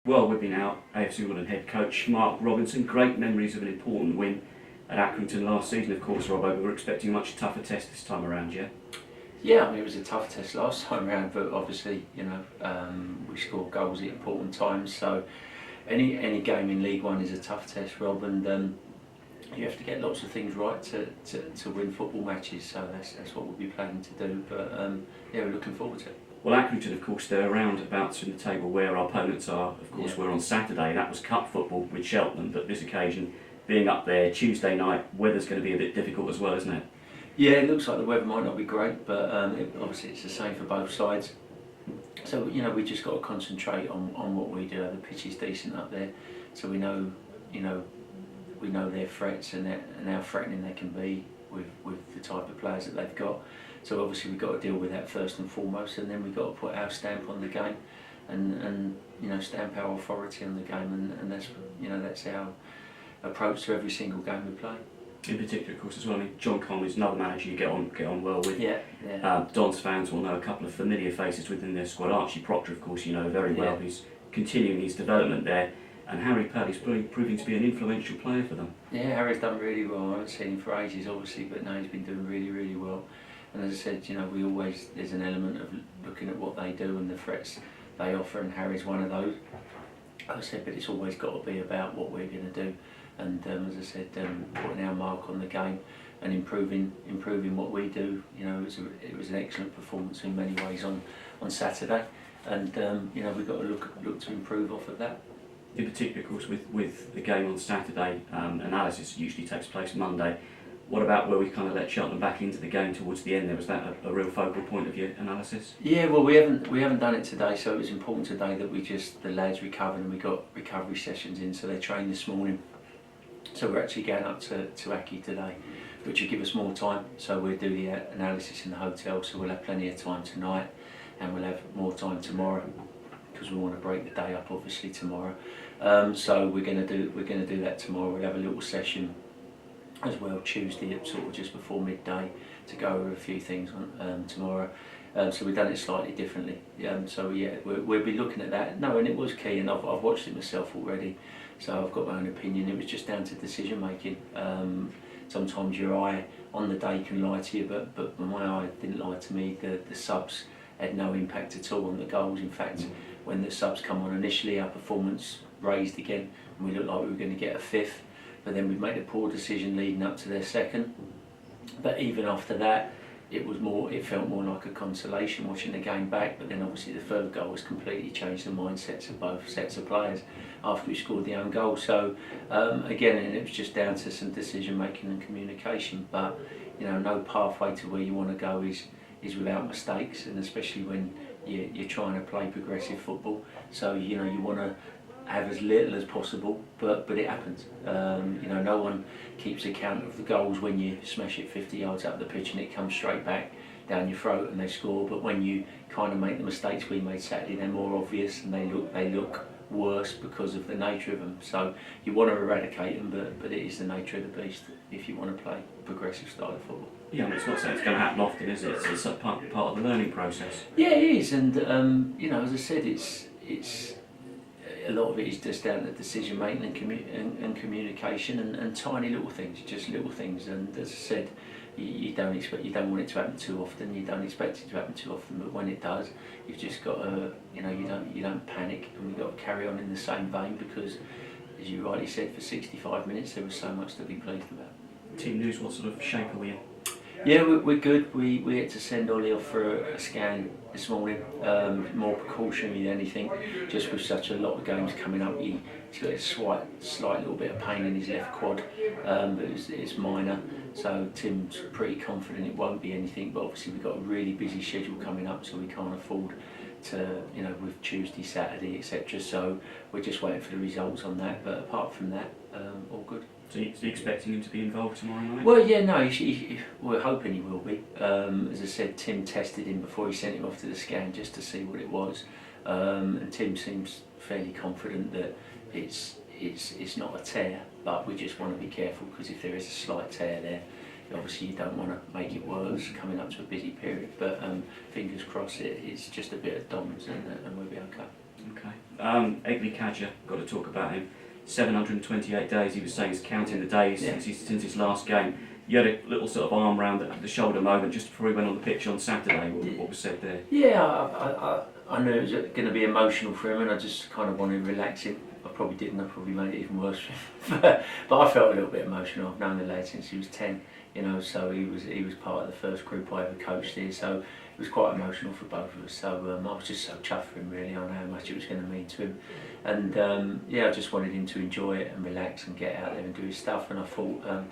Well, with me now, AFC Wimbledon head coach Mark Robinson. Great memories of an important win at Accrington last season, of course, Robbo, but we're expecting a much tougher test this time around, yeah? Yeah, I mean, it was a tough test last time around, but obviously, we scored goals at important times, so any game in League One is a tough test, Rob, and you have to get lots of things right to win football matches, so that's what we'll be planning to do, but yeah, we're looking forward to it. Well, Accrington, of course, they're roundabouts in the table where our opponents are. Of course, Yeah. we're on Saturday. That was cup football with Cheltenham, but this occasion, being up there Tuesday night, weather's going to be a bit difficult as well, isn't it? Yeah, it looks like the weather might not be great, but obviously it's the same for both sides. So we just got to concentrate on what we do. The pitch is decent up there, so we know their threats and how threatening they can be with the type of players that they've got. So obviously we've got to deal with that first and foremost, and then we've got to put our stamp on the game, and stamp our authority on the game, and that's our approach to every single game we play. In particular, of course, as well. I mean, John Conley's another manager you get on well with. Yeah. Don's fans will know a couple of familiar faces within their squad. Archie Proctor, of course, you know very well, who's continuing his development there. And Harry Paddy's proving to be an influential player for them. Yeah, Harry's done really well. I haven't seen him for ages, obviously, but now he's been doing really, really well. And as I said, there's an element of looking at what they do and the threats they offer, and Harry's one of those. As I said, but it's always got to be about what we're going to do. And as I said, putting our mark on the game and improving what we do. It was an excellent performance in many ways on Saturday, and we've got to look to improve off of that. In particular, of course, with the game on Saturday, analysis usually takes place Monday. What about where we kind of let Cheltenham back into the game towards the end there? Was that a real focal point of your analysis? Yeah, well, we haven't done it today, so it was important today that the lads recovered and we got recovery sessions in, so they trained this morning. So we're actually going up to Accrington today, which will give us more time. So we'll do the analysis in the hotel, so we'll have plenty of time tonight, and we'll have more time tomorrow, because we want to break the day up obviously tomorrow. So we're going to do that tomorrow. We'll have a little session as well Tuesday at sort of just before midday to go over a few things on tomorrow. So we've done it slightly differently. So yeah, we'll be looking at that. No, and it was key, and I've watched it myself already, so I've got my own opinion. It was just down to decision making. Sometimes your eye on the day can lie to you, but my eye didn't lie to me. The subs had no impact at all on the goals. In fact, when the subs come on initially, our performance raised again, and we looked like we were going to get a fifth. But then we made a poor decision leading up to their second. But even after that, it felt more like a consolation watching the game back. But then obviously the third goal has completely changed the mindsets of both sets of players after we scored the own goal. So again, and it was just down to some decision making and communication. But no pathway to where you want to go is without mistakes, and especially when you're trying to play progressive football. So you want to have as little as possible, but it happens. No one keeps account of the goals when you smash it 50 yards up the pitch and it comes straight back down your throat and they score. But when you kind of make the mistakes we made Saturday, they're more obvious and they look worse because of the nature of them. So you want to eradicate them, but it is the nature of the beast if you want to play a progressive style of football. Yeah, I mean, it's not saying it's going to happen often, is it? It's a part of the learning process. Yeah, it is, and as I said, it's a lot of it is just down to decision making and communication and tiny little things, just little things. And as I said, you don't want it to happen too often. You don't expect it to happen too often, but when it does, you've just got to, you don't panic, and we've got to carry on in the same vein because, as you rightly said, for 65 minutes there was so much to be pleased about. Team news, what sort of shape are we in? Yeah, we're good. We had to send Ollie off for a scan this morning, more precautionary than anything, just with such a lot of games coming up. He's got a slight little bit of pain in his left quad, but it's minor, so Tim's pretty confident it won't be anything, but obviously we've got a really busy schedule coming up, so we can't afford to, with Tuesday, Saturday, etc. So we're just waiting for the results on that, but apart from that, all good. So you're expecting him to be involved tomorrow night? Well, yeah, no, we're hoping he will be. As I said, Tim tested him before he sent him off to the scan just to see what it was, and Tim seems fairly confident that it's not a tear, but we just want to be careful because if there is a slight tear there, obviously you don't want to make it worse coming up to a busy period. But fingers crossed, it's just a bit of DOMS and we'll be okay. Okay. Egley Kadja, got to talk about him. 728 days, he was saying, he's counting the days since his last game. You had a little sort of arm round the shoulder moment just before he went on the pitch on Saturday. What was said there? Yeah, I knew it was going to be emotional for him, and I just kind of wanted to relax him. I probably didn't. I probably made it even worse for him. But I felt a little bit emotional. I've known the lad since he was 10, you know. So he was part of the first group I ever coached here. So it was quite emotional for both of us. So I was just so chuffed for him, really. I know how much it was going to mean to him, and yeah, I just wanted him to enjoy it and relax and get out there and do his stuff. And I thought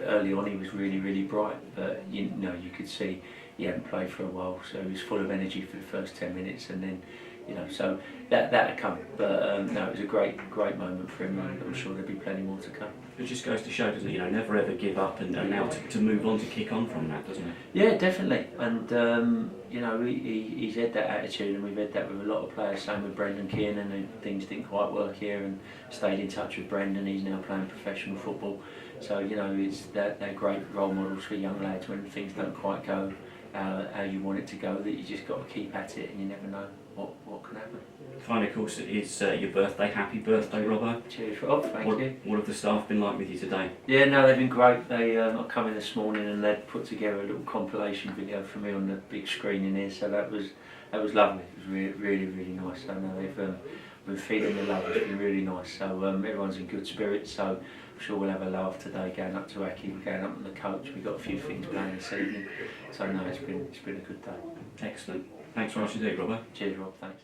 early on he was really bright, but you could see he hadn't played for a while, so he was full of energy for the first 10 minutes, and then, so that had come. But no, it was a great moment for him, and I'm sure there'll be plenty more to come. It just goes to show, doesn't it? Never ever give up, and now to move on, to kick on from that, doesn't it? Yeah, definitely. And he's had that attitude, and we've had that with a lot of players. Same with Brendan Kiernan, and things didn't quite work here, and stayed in touch with Brendan. He's now playing professional football, so it's they're great role models for young lads when things don't quite go how you want it to go. That you just got to keep at it, and you never know what can happen. Finally, of course, it is your birthday. Happy birthday, Robbo. Cheers, Rob. Thank you. What have the staff been like with you today? Yeah, no, they've been great. They I come in this morning and they'd put together a little compilation video for me on the big screen in here. So that was lovely. It was really nice. I know they've been feeling the love. It's been really nice. So everyone's in good spirits. So I'm sure we'll have a laugh today going up to Aki. We're going up on the coach. We've got a few things planned this evening. So no, it's been a good day. Excellent. Thanks very much indeed, Robbo. Cheers, Rob. Thanks.